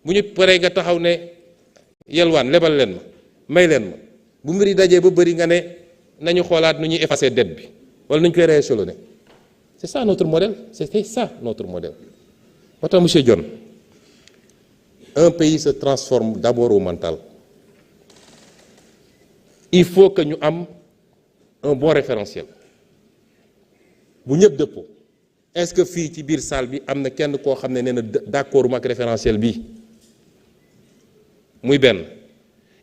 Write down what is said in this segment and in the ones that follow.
bu ñu paree nga taxaw ne yelwaan lebal leen ma may leen ma bu mbir yi dajee ba bëri nga ne nañu xoolaat nu ñuy effacer dette bi wala nu ñu koy rééchelonner. C'est ça notre modèle, c'était ça notre modèle. moo tax monsieur Dione, un pays se transforme d'abord au mental. Il faut que ñu am un bon référentiel bu ñëpp dëppoo. Est-ce que fii ci biir salle bi am na kenn koo xam ne nee na d'accord ak référentiel bi muy benn.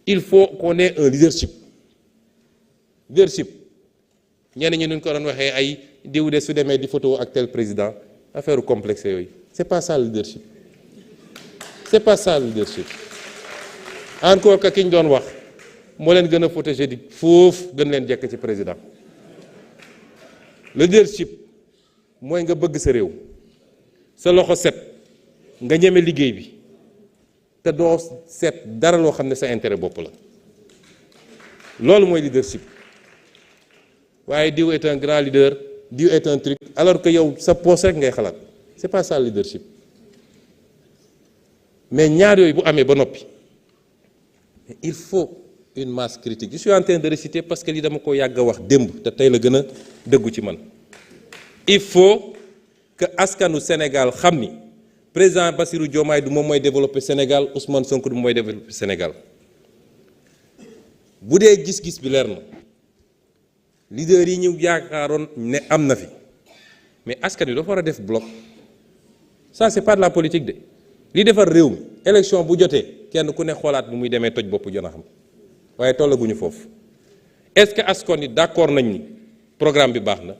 Il faut qu'on ait un leadership. ñenn ñi ñu ko doon waxee ay diw de su demee di photo ak tel président affaire complexe yooyu. C'est pas ça le leadership. C'est pas ça le leadership. Encore que ki ñu doon wax moo leen gën a photogénique foofu gën leen jekk ci président. Le leadership mooy nga bëgg sa réew sa loxo set nga ñeme liggéey bi te doo seet dara loo xam ne sa intérêt bopp la loolu mooy leadership. waaye diw est un grand leader, diw est un truc alors que yow sa poche rek ngay xalaat. C'est pas ça le leadership. Mais ñaar yooyu bu amee ba noppi il faut une masse critique. Je suis en train de réciter parce que li dama ko yàgg a wax démb te tey la gën a dëggu ci man. Il faut que askanu Sénégal xam ni président Bassirou Diomaye du moom mooy développer Sénégal, Ousmane Sonko du moom mooy développer Sénégal. bu dee gis-gis bi leer na leader yi ñu yaakaaroon ne am na fi mais askan wi dafa war a def bloc. Ça c'est pas de la politique de li defar réew mi élection bu jotee kenn ku ne xoolaat bu muy demee toj bopp jona xam waaye tollaguñu foofu. Est-ce que askan wi d'accord nañ ni programme bi baax na?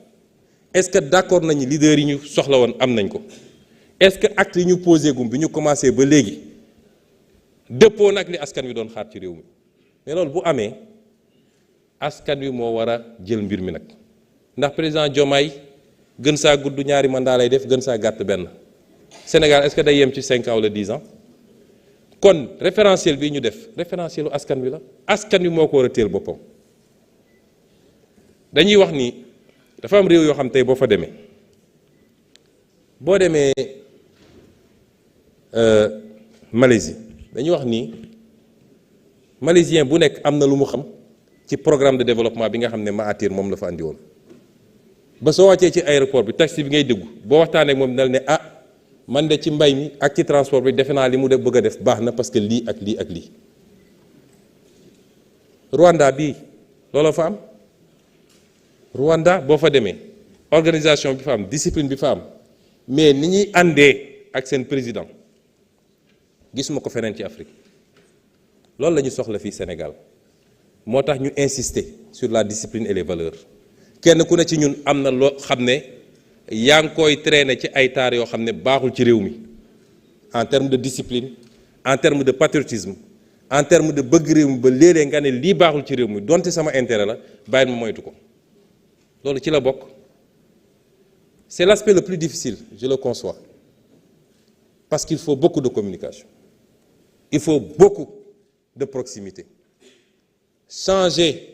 Est-ce que d'accord nañ ni leader yi ñu soxla woon am nañ ko? Est-ce que acte yi ñu posé gum bi ñu commencé ba léegi dëppoo nag li askan wi doon xaar ci réew mi? Mais loolu bu amee askan wi moo war a jël mbir mi nag ndax président Diomaye gën saa gudd ñaari mandat lay def gën saa gàtt benn. Sénégal est-ce que day yem ci 5 ans wala 10 ans kon référentiel bi ñu def référentielu askan wi la askan wi moo ko war a téel boppam. dañuy wax ni dafa am réew yoo xam tey boo fa demee Malaisie dañuy wax ni malaisien bu nekk am na lu mu xam ci programme de développement bi nga xam ne Mahathir moom la fa andi woon ba soo wàccee ci aéroport bi taxi bi ngay déggu boo waxtaanee ak moom dal ne ah man de ci mbay mi ak ci transport bi defe naa li mu def bëgg a def baax na parce que lii ak lii ak lii. Rwanda bii looloo fa am Rwanda boo fa demee organisation bi fa am discipline bi fa am mais ni ñuy àndee ak seen président gisuma ko feneen ci Afrique loolu la ñu soxla fii Sénégal moo tax ñu insister sur la discipline et les valeurs kenn ku ne ci ñun am na loo xam ne yaa ngi koy traîner ci ay taar yoo xam ne baaxul ci réew mi en termes de discipline en termes de patriotisme en termes de bëgg réew mi ba léeg-léeg nga ne lii baaxul ci réew mi donte sama intérêt la bàyyi ma moytu ko loolu ci la bokk. C'est l'aspect le plus difficile, je le conçois, parce qu'il faut beaucoup de communication, il faut beaucoup de proximité. Changer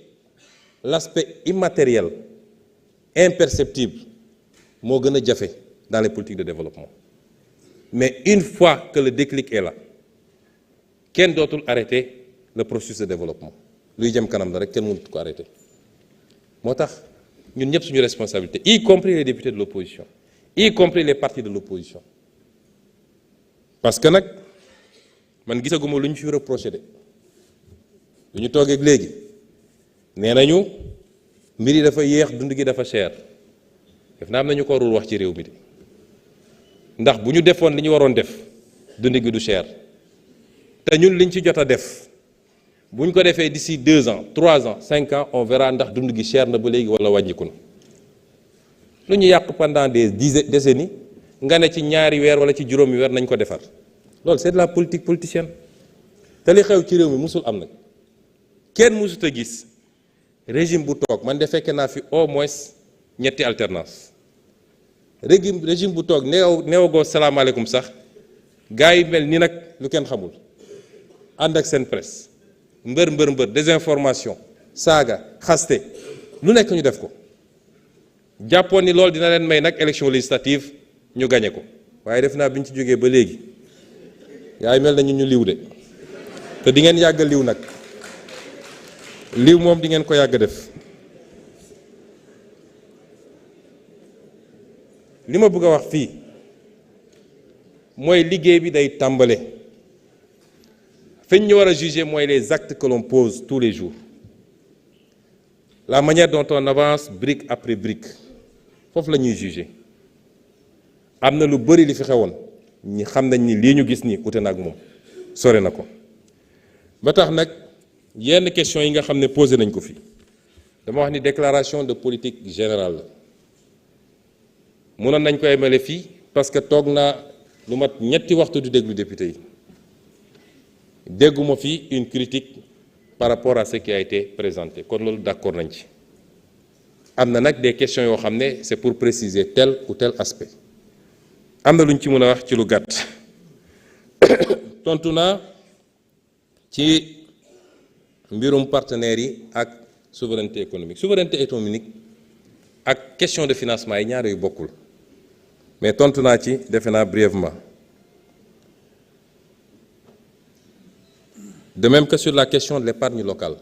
l'aspect immatériel, imperceptible, moo gën a jafe dans les politiques de développement. Mais une fois que le déclic est là, kenn dootul arrêter le processus de développement. luy jëm kanam la rek kenn mënut ko arrêter. moo tax ñun ñëpp suñu responsabilité, y compris les députés de l'opposition, y compris les partis de l'opposition. Parce que nag man gisaguma lu ñu fi reproché de lu ñu toogee léegi nee nañu mbir yi dafa yéex dund gi dafa cher def naa am nañu ko warul wax ci réew mi de ndax bu ñu defoon li ñu waroon def dund gi du cher te ñun liñ ci jot a def bu ñu ko defee d'ici 2 ans 3 ans 5 ans on verra ndax dund gi cher na ba léegi wala wàññiku na lu ñu yàq pendant des décennies nga ne ci ñaari weer wala ci juróomi weer nañ ko defar loolu c'est de la politique politicienne te li xew ci réew mi musul am nag kenn musut a gis régime bu toog man de fekke naa fi au moins ñetti alternance régime bu toog neewagoo salaamaaleykum sax gars yi mel ni nag lu kenn xamul ànd ak seen presse mbër désinformation saaga xaste lu nekk ñu def ko jàppoon ni loolu dina leen may nag élection législative ñu gañe ko waaye def naa bi ñu ci jógee ba léegi yaay mel nañu ñu liw de te di ngeen yàgg liw nag liw moom di ngeen ko yàgg def. li ma bëgg a wax fii mooy liggéey bi day tàmbale fi ñu war a juger mooy les actes que l'on pose tous les jours, la manière dont on avance brique après brique foofu la ñuy juger. am na lu bëri li fi xewoon ñi xam nañ ni lii ñu gis nii ute na ak moom sore na ko ba tax nag yenn question yi nga xam ne posé nañ ko fi dama wax ni déclaration de politique générale la mënoon nañ ko emale fii parce que toog naa lu mat ñetti waxtu du déglu député yi dégguma fi une critique par rapport à ce qui a été présenté kon loolu d'accord nañ ci. am na nag des questions yoo xam ne c'est pour préciser tel ou tel aspect am na lu ñu ci mën a wax ci lu gàtt tontu naa ci mbirum partenaires yi ak souveraineté économique ak question de financement yi ñaar yu bokkul mais tontu naa ci defe naa brièvement. De même que sur la question de l'épargne locale.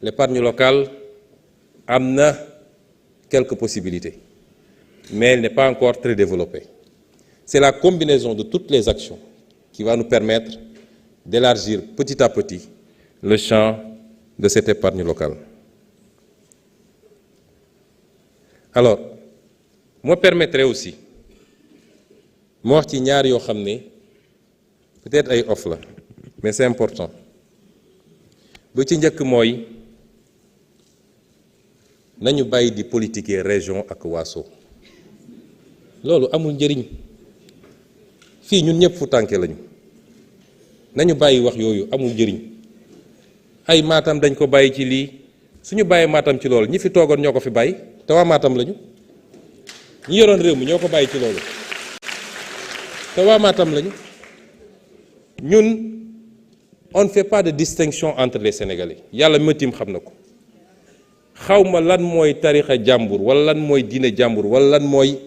L'épargne locale am na quelques possibilités mais elle n'est pas encore très développée. C'est la combinaison de toutes les actions qui va nous permettre d'élargir petit à petit le champ de cette épargne locale. Alors, moi permettrai aussi ma wax ci ñaar yoo xam ne peut-être ay off la mais c'est important bu ci njëkk mooy nañu bàyyi di politiquer région ak waaso loolu amul njëriñ fii ñun ñëpp fu tànke lañu nañu bàyyi wax yooyu amul njëriñ ay Matam dañ ko bàyyi ci lii suñu bàyyi Matam ci loolu ñi fi toogoon ñoo ko fi bàyyi te waa Matam lañu ñi yoroon réew mi ñoo ko bàyyi ci loolu te waa Matam lañu ñun on ne fait pas de distinction entre les Sénégalais yàlla mëtim xam na ko xawma lan mooy tarixa jàmbur wala lan mooy diine jàmbur wala lan mooy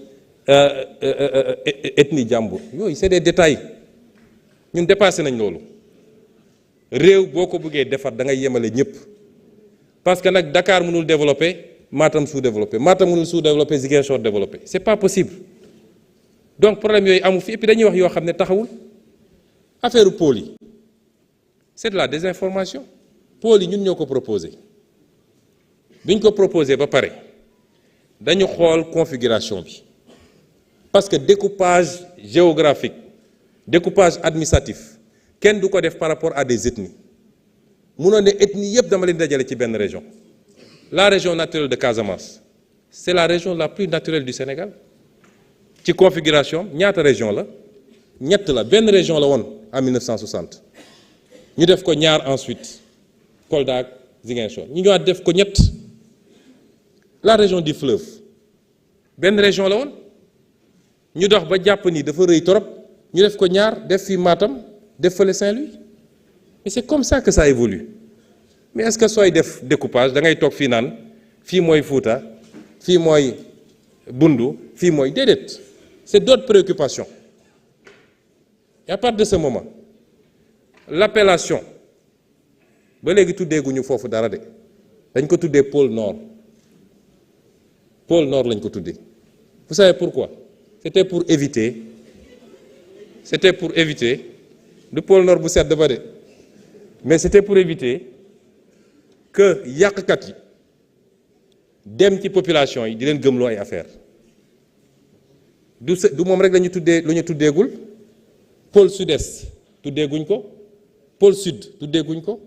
ethnie jàmbur yooyu c'est des détails ñun dépassé nañ loolu réew boo ko bëggee defar da ngay yemale ñëpp parce que nag Dakar mënul développer Matam sous-développé Matam mënul sous-développé Ziguinchor développé c'est pas possible donc problème yooyu amu fi et puis dañuy wax yoo xam ne taxawul affaire pôle yi c'est de la désinformation pôle yi ñun ñoo ko proposé biñ ko proposé ba pare dañu xool configuration bi parce que découpage géographique découpage administratif kenn du ko def par rapport à des ethnies munoon ne ethnie yëpp dama leen dajale ci benn région la région naturelle de Casamance c'est la région la plus naturelle du Sénégal ci configuration ñaata région la ñett la benn région la woon en 1960 ñu def ko ñaar ensuite Kolda ak Ziguinchor ñu ñëwaat def ko ñett la région du fleuve benn région la woon ñu dox ba jàpp ni dafa rëy torop ñu def ko ñaar def fi Matam def fële Saint-Louis et c'est comme ça que ça évolue mais est-ce que sooy def découpage da ngay toog fii naan fii mooy Fouta fii mooy Bundu fii mooy déedéet c'est d'autres préoccupations et à partir de ce moment l'appellation ba léegi tuddeeguñu foofu dara de dañ ko tuddee pôle nord lañ ko tuddee vous savez pourquoi c'était pour éviter du pôle nord bu sedd ba de mais c'était pour éviter que yàqkat yi dem ci population yi di leen gëmloo ay affaire du moom rek lañu tuddee lu ñu tuddeegul pôle sud-est tuddeeguñ ko pôle sud tuddeeguñ ko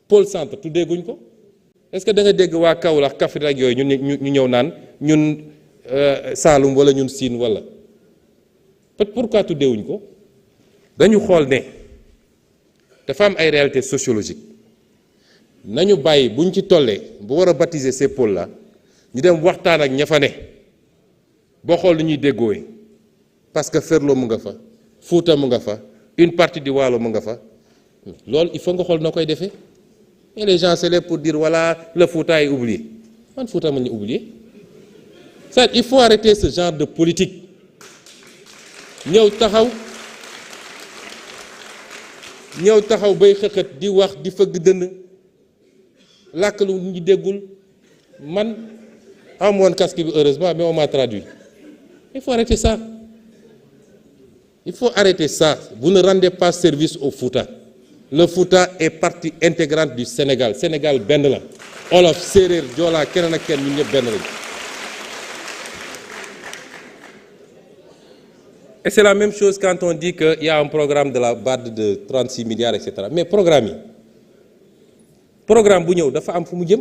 pôle centre tuddeeguñ ko est-ce que da nga dégg waa Kaolack Kaffrine ak yooyu ñu ñëw naan ñun Saalum wala ñun Siin wala pourquoi tuddeewuñ ko dañu xool ne dafa am ay réalités sociologiques nañu bàyyi buñ ci tollee bu war a baptiser ces pôles là ñu dem waxtaan ak ña fa ne boo xool lu ñuy déggooy parce que Ferlo mu nga fa Fouta mu nga fa une partie du Waalo mu nga fa loolu il faut nga xool noo koy defee et les gens c'est là pour dire voilà le Fouta est oublié man Fouta ma ñu oublié ça il faut arrêter ce genre de politique ñëw taxaw ñëw taxaw bay xëxët di wax di fëgg dënn làkk lu ñu déggul man am woon casque bi heureusement mais on m'a traduit. Il faut arrêter ça. Il faut arrêter ça. Vous ne rendez pas service au Fouta. Le Fouta est partie intégrante du Sénégal. Sénégal benn la. Wolof, séeréer, joola, keneen ak kenn ñun ñëpp benn lañ. Et c'est la même chose quand on dit qu'il y a un programme de la BAD de 36 milliards, etc. Mais programme yi programme bu ñëw dafa am fu mu jëm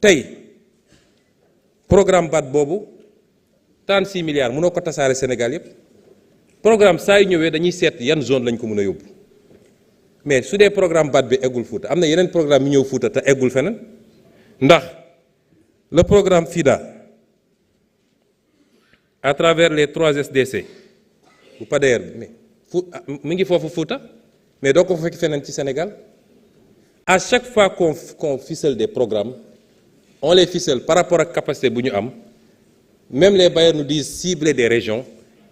tey programme BAD boobu 36 milliards mënoo ko tasaare Sénégal yëpp programme saa yu ñëwee dañuy seet yan zone lañ ko mën a yóbbu mais su dee programme BAD bi eggul Fouta am na yeneen programme yu ñëw Fouta te eggul feneen ndax le programme FIDA à travers les 3 SDC bu PADER mais mu ngi foofu Fouta mais doo ko fekk feneen ci Sénégal à chaque fois qu'on ficelle des programmes on les ficelle par rapport ak capacité bu ñu am même les bailleurs nous disent cibler des régions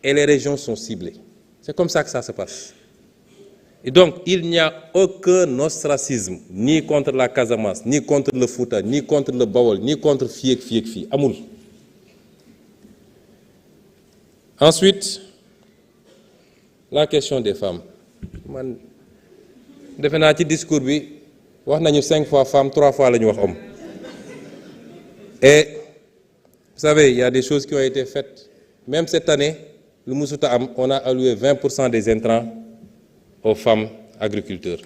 et les régions sont ciblées c'est comme ça que ça se passe et donc il n'y a aucun ostracisme ni contre la Casamance ni contre le Fouta ni contre le Bawol ni contre fii ak fii amul. Ensuite, la question des femmes. Man defe naa ci discours bi wax nañu 5 fois femme 3 fois la ñu wax homme. Et vous savez, il y a des choses qui ont été faites. Même cette année, lu musuta am, on a alloué 20% des intrants aux femmes agriculteurs.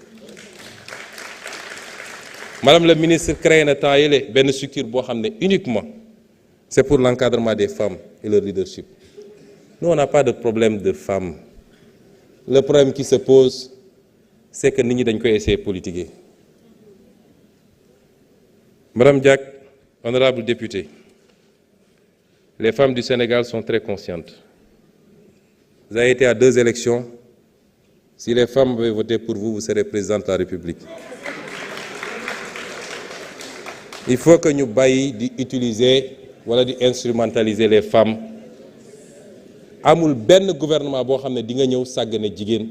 Madame la ministre créé na temps yële benn structure boo xam ne uniquement c'est pour l'encadrement des femmes et leur leadership. Nous, on n'a pas de problème de femmes. Le problème qui se pose, c'est que nous devons essayer de politiquer. Madame Diack, honorable députée, les femmes du Sénégal sont très conscientes. Vous avez été à 2 élections. Si les femmes avaient voté pour vous, vous serez présidente de la République. Il faut que nous baillions d'utiliser, voilà, d'instrumentaliser les femmes. Amul benn gouvernement boo xam ne di nga ñëw sàggane jigéen